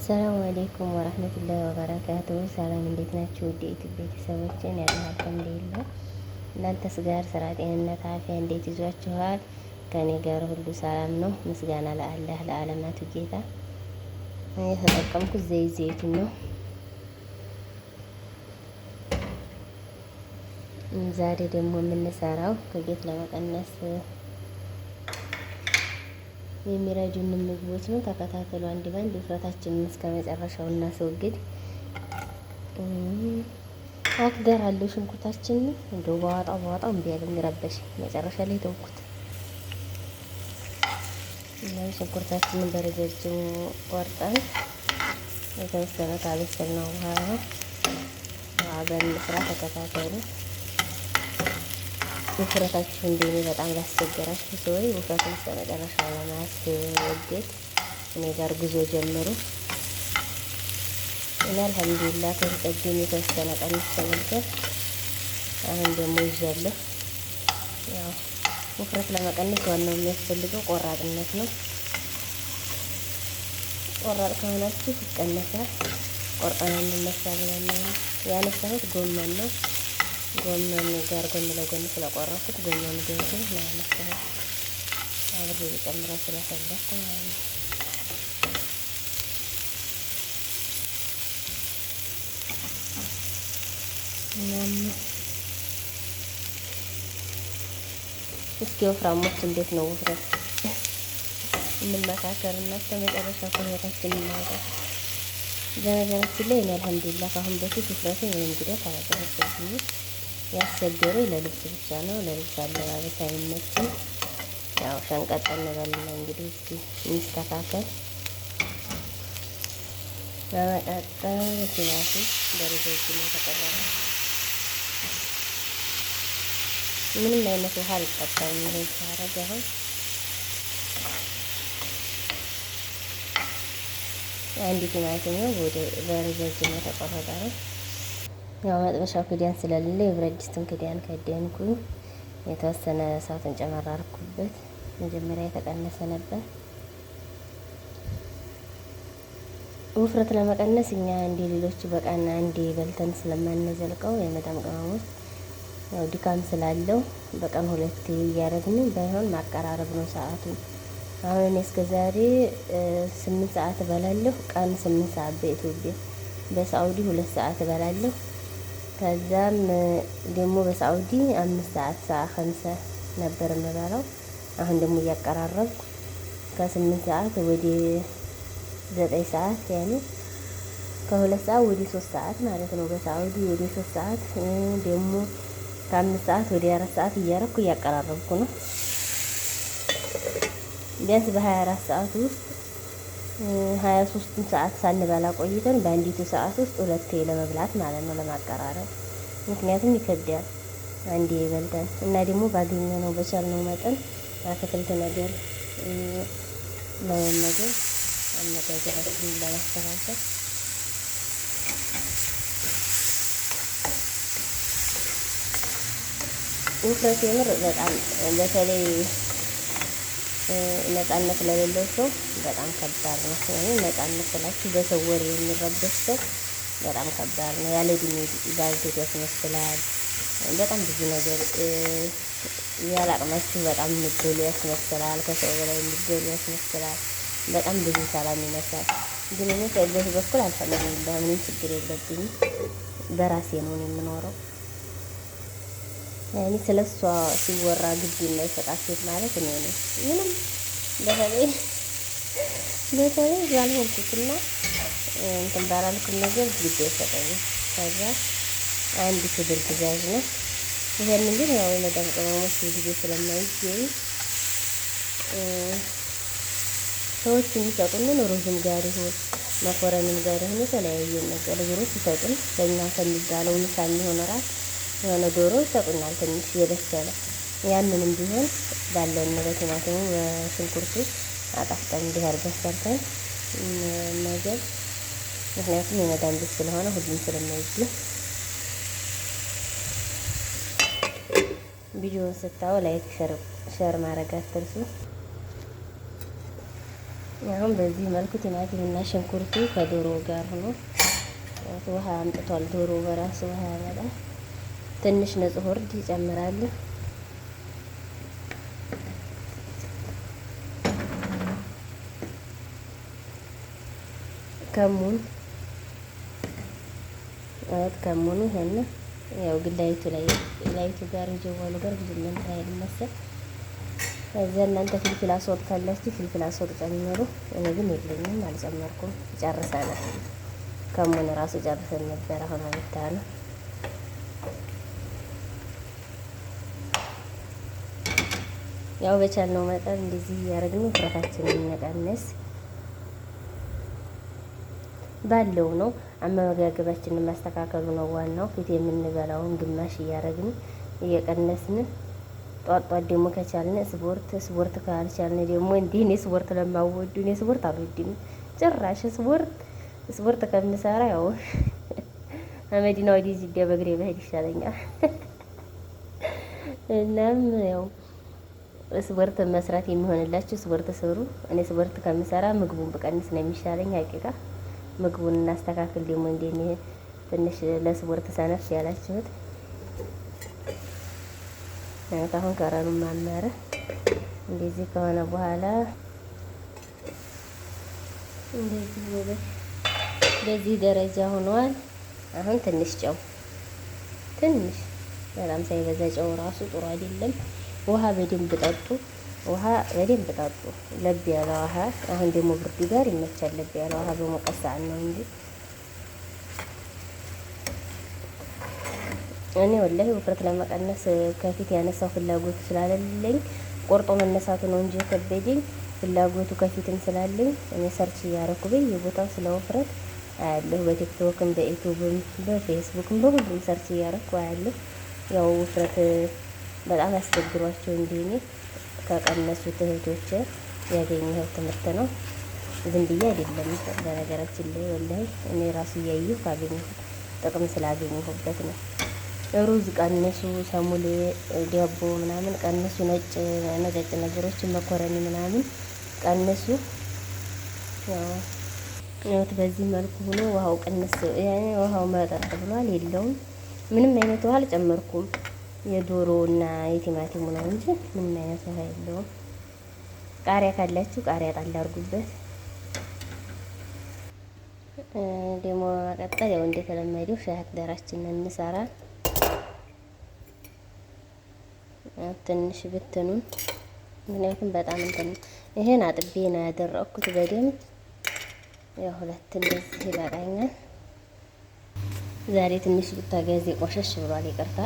ሰላም አለይኩም ወራህመቱላሂ ወበረካቱ። ሰላም እንዴት ናችሁ? ውድ የኢትዮጵያ ቤተሰቦችን ያለ አልሐምዱሊላህ። እናንተስ ጋር ስራ፣ ጤንነት፣ አፍያ እንዴት ይዟችኋል? ከኔ ጋር ሁሉ ሰላም ነው። ምስጋና ለአላህ ለዓለማቱ ጌታ። የተጠቀምኩት ዘይቱን ነው። ዛሬ ደግሞ የምንሰራው ክብደት ለመቀነስ የሚረዱን ምግቦች ነው። ተከታተሉ አንድ ባንድ ውፍረታችንን እስከ መጨረሻው እናስወግድ። አክደር አለው ሽንኩርታችንን እንደው በዋጣው እምቢ አለኝ ረበሽ። መጨረሻ ላይ ተውኩት እና ሽንኩርታችንን በረጃጅሙ ቆርጠን የተወሰነ ካበሰልነው በኋላ አብረን እንስራ። ተከታተሉ። ውፍረታችሁ እንደኔ በጣም ላስቸገራችሁ ሰዎች ውፍረቱን እስከ መጨረሻው ለማስወገድ እኔ ጋር ጉዞ ጀምሩ እና አልሐምዱሊላህ ከቀደም የተወሰነ ቀንስ ነበር። አሁን ደግሞ ይዣለሁ። ያው ውፍረት ለመቀነስ ዋናው የሚያስፈልገው ቆራጥነት ነው። ቆራጥ ከሆናችሁ ይቀነሳል። ቆርጠን እንነሳ ብለን ያነሳሁት ጎመን ነው። ጎመን ጋር ጎን ለጎን ስለቆረኩት ጎመን ገንዘብ ነው ያነሳሁት። አብሬ ልጨምረው ስለፈለኩ ማለት ነው። እስኪ ወፍራሞች እንዴት ነው ውፍረት እንመካከር እና እስከመጨረሻው ከህይወታችን እናውጣ። በነገራችን ላይ እኔ አልሐምዱሊላህ ከአሁን በፊት ውፍረትን ወይም ጉዳት አላደረሰብኝም። ያስቸገረኝ ለልብስ ብቻ ነው። ለልብስ አለባበስ አይመችም። ያው ሸንቀጥ እንበልና እንግዲህ እስኪ እንስተካከል። በመቀጠል ቲማቲም በረጃጅም የተቆረጠ ምንም አይነት ውሃ አልጠጣም። ይሄን ሳረግ አሁን አንድ ቲማቲም ነው በረጃጅም የተቆረጠ ነው። ያው መጥበሻው ክዳን ስለሌለ የብረት ድስቱን ክዳን ከደንኩኝ። የተወሰነ እሳቱን ጨመራርኩበት። መጀመሪያ የተቀነሰ ነበር። ውፍረት ለመቀነስ እኛ እንደ ሌሎቹ በቀን አንዴ በልተን ስለማንዘልቀው የመዳም ቅመሞች ያው ድካም ስላለው በቀን ሁለቴ እያደረግን ባይሆን ማቀራረብ ነው ሰዓቱ። አሁን እኔ እስከ ዛሬ 8 ሰዓት እበላለሁ። ቀን 8 ሰዓት በኢትዮጵያ፣ በሳዑዲ 2 ሰዓት እበላለሁ። ከዛም ደግሞ በሳዑዲ 5 ሰዓት ሰዓ 5 ነበር የምበላው። አሁን ደግሞ እያቀራረብኩ ከ8 ሰዓት ወደ 9 ሰዓት ያኔ ከ2 ሰዓት ወደ 3 ሰዓት ማለት ነው። በሳዑዲ ወደ 3 ሰዓት ደግሞ ከ5 ሰዓት ወደ 4 ሰዓት እያረኩ እያቀራረብኩ ነው። ቢያንስ በ24 ሰዓት ውስጥ 23 ሰዓት ሳንበላ ቆይተን በአንዲቱ ሰዓት ውስጥ 2 ለመብላት ማለት ነው ለማቀራረብ። ምክንያቱም ይከብዳል አንዴ በልተን እና ደግሞ ባገኘነው በቻልነው መጠን አትክልት ነገር ለመመገብ አመጋገባችንን ለማስተካከል ውፍረት የምር በጣም በተለይ ነፃነት ለሌለው ሰው በጣም ከባድ ነው። ነፃነት ስላችሁ በሰው ወሬ የሚረበሽ ሰው በጣም ከባድ ነው። ያለ እድሜ ባልቴት ያስመስላል። በጣም ብዙ ነገር ያለ አቅማችሁ በጣም የምትገሉ ያስመስላል። ከሰው በላይ የምትገሉ ያስመስላል። በጣም ብዙ ሰላም ይመስላል። ግን እኔ ከዚህ በኩል አልሐምዱሊላህ ምንም ችግር የለብኝም። በራሴ ነው የምኖረው። ያኔ ስለሷ ሲወራ ግድ የማይሰጣት ሴት ማለት እኔ ነኝ። ምንም በተለይ ያልሆንኩትና እንትን ባላልኩም ነገር ግድ አይሰጠኝም። ከዛ አንድ ክብር ትእዛዝ ነው። ይሄንን ግን ያው የመዳም ቅመሞች ጊዜ ስለማይገኝ ሰዎች የሚሰጡንን ሩዝም ጋር ይሁን መኮረንም ጋር ይሁን የተለያዩ ነገር ሩዝ ይሰጡን። በእኛ ከሚባለው ምሳ የሚሆን እራት የሆነ ዶሮ ይሰጡናል ትንሽ የበሰለ። ያንንም ቢሆን ባለን በቲማቲሙ በሽንኩርቱ አጣፍጠን እንዲህ አድርገን ሰርተን መገብ። ምክንያቱም የመዳም ቤት ስለሆነ ሁሉም ስለማይገኝ ቪዲዮውን ስታዩ ላይክ ሸር ማድረግ አትርሱ። አሁን በዚህ መልኩ ቲማቲምና ሽንኩርቱ ከዶሮ ጋር ሆኖ ውሃ አምጥቷል። ዶሮ በራሱ ውሃ ያመጣል። ትንሽ ንጹህ እርድ ይጨምራል። ከሙን ከሙኑ ይሄን ያው ግን ላይቱ ጋር ጀዋሉ ጋር ብዙ ምን ታይል መሰል። እዛ እናንተ ፍልፍል አስወጥ ካላችሁ ፍልፍል አስወጥ ጨምሩ። እኔ ግን የለኝም አልጨመርኩም። ጨርሰናል። ከሙን ራሱ ጨርሰን ነበር። አሁን አመጣ ነው። ያው በቻልነው መጠን እንደዚህ እያደረግን ውፍረታችንን እንቀንስ ባለው ነው። አመጋገባችንን ማስተካከሉ ነው ዋናው። ፊት የምንበላውን ግማሽ እያደረግን እየቀነስን ጧት ደግሞ ከቻልን ስፖርት ካልቻልን ደግሞ እንዲህ እኔ ስፖርት ለማወዱ እኔ ስፖርት አልወድም ጭራሽ። ስፖርት ከምሰራ ያው አመዲና ወዲህ ጅዳ በእግሬ መሄድ ይሻለኛል። እናም ያው ስፖርት መስራት የሚሆንላችሁ ስፖርት ስሩ። እኔ ስፖርት ከምሰራ ምግቡን ብቀንስ ነው የሚሻለኝ። ሀቂቃ ምግቡን እናስተካክል። ደግሞ እንደኔ ትንሽ ለስፖርት ሰነፍ ያላችሁት አሁን ከረኑ ማመረ እንደዚህ ከሆነ በኋላ እንደዚህ በዚህ ደረጃ ሆኗል። አሁን ትንሽ ጨው በጣም ሳይበዛ ጨው ራሱ ጥሩ አይደለም። ውሃ በደንብ ጠጡ። ለብ ያለ ውሃ። አሁን ደግሞ ብርዱ ጋር ይመቻል። ለብ ያለ ውሃ በሞቀት ሰዓት ነው እንጂ እኔ ወላሂ ውፍረት ለመቀነስ ከፊት ያነሳው ፍላጎቱ ስላለኝ ቆርጦ መነሳቱ ነው እንጂ የከበደኝ ፍላጎቱ ከፊትም ስላለኝ እኔ ሰርች እያደረኩ በየቦታው ስለ ውፍረት አያለሁ። በቲክቶክም በዩቲዩብም በፌስቡክም በሁሉም ሰርች እያደረኩ አያለሁ። ያው ውፍረት በጣም ያስቸግሯቸው እንደኔ ከቀነሱት እህቶች ያገኘሁት ትምህርት ነው። ዝም ብዬ አይደለም። በነገራችን ላይ ወላሂ እኔ ራሱ እያየሁ ካገኘሁት ጥቅም ስላገኘሁበት ነው። ሩዝ ቀንሱ፣ ሰሙሌ፣ ዳቦ ምናምን ቀንሱ፣ ነጭ ነገሮችን መኮረኒ ምናምን ቀንሱ። ያው በዚህ መልኩ ሆኖ ውሃው ቀንስ ውሃው መጠጥ ብሏል። የለውም ምንም አይነት ውሃ አልጨመርኩም። የዶሮ እና የቲማቲሙ ነው እንጂ ምንም አይነት ውሃ የለውም። ቃሪያ ካላችሁ ቃሪያ ጣል አድርጉበት። ደግሞ መቀጠል ያው እንደተለመደው ሻይ አክዳራችንን እንሰራ። ትንሽ ብትኑን ምክንያቱም በጣም እንትን ይሄን አጥቤ ነው ያደረኩት በደንብ። ያው ሁለት እንደዚህ ይበቃኛል። ዛሬ ትንሽ ብታገዝ ቆሸሽ ብሏል። ይቅርታ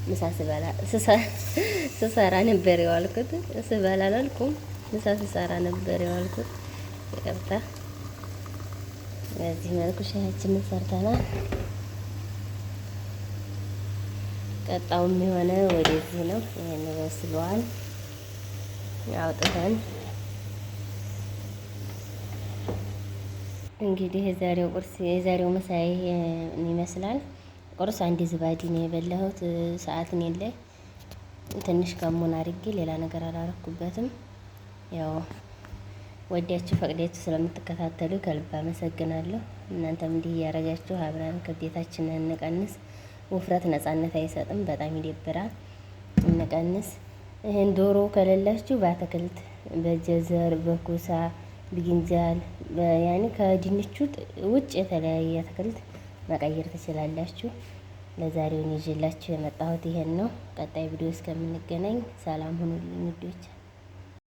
ምሳ ስሰራ ነበር የዋልኩት። ስበላ አላልኩም፣ ምሳ ስሰራ ነበር የዋልኩት። ይቅርታ። በዚህ መልኩ ሻያችንን ሰርተናል። ቀጣውም የሆነ ወደዚህ ነው። ይሄን በስሏል። አውጥተን እንግዲህ የዛሬው ምሳዬ ይመስላል። ቁርስ አንድ ዝባዲ ነው የበላሁት። ሰዓትን የለ ትንሽ ከሙን አድርጌ ሌላ ነገር አላረኩበትም። ያው ወዲያችሁ ፈቅዳችሁ ስለምትከታተሉ ከልብ አመሰግናለሁ። እናንተም እንዲህ እያደረጋችሁ አብረን ክብደታችንን እንቀንስ። ውፍረት ነጻነት አይሰጥም፣ በጣም ይደብራል። እንቀንስ። ይሄን ዶሮ ከሌላችሁ በአትክልት በጀዘር በኩሳ ብግንጃል ያኔ ከድንቹ ውጭ የተለያየ አትክልት መቀየር ትችላላችሁ። ለዛሬውን ይዤላችሁ የመጣሁት ይሄን ነው። ቀጣይ ቪዲዮ እስከምንገናኝ ሰላም ሁኑልኝ ውዶች።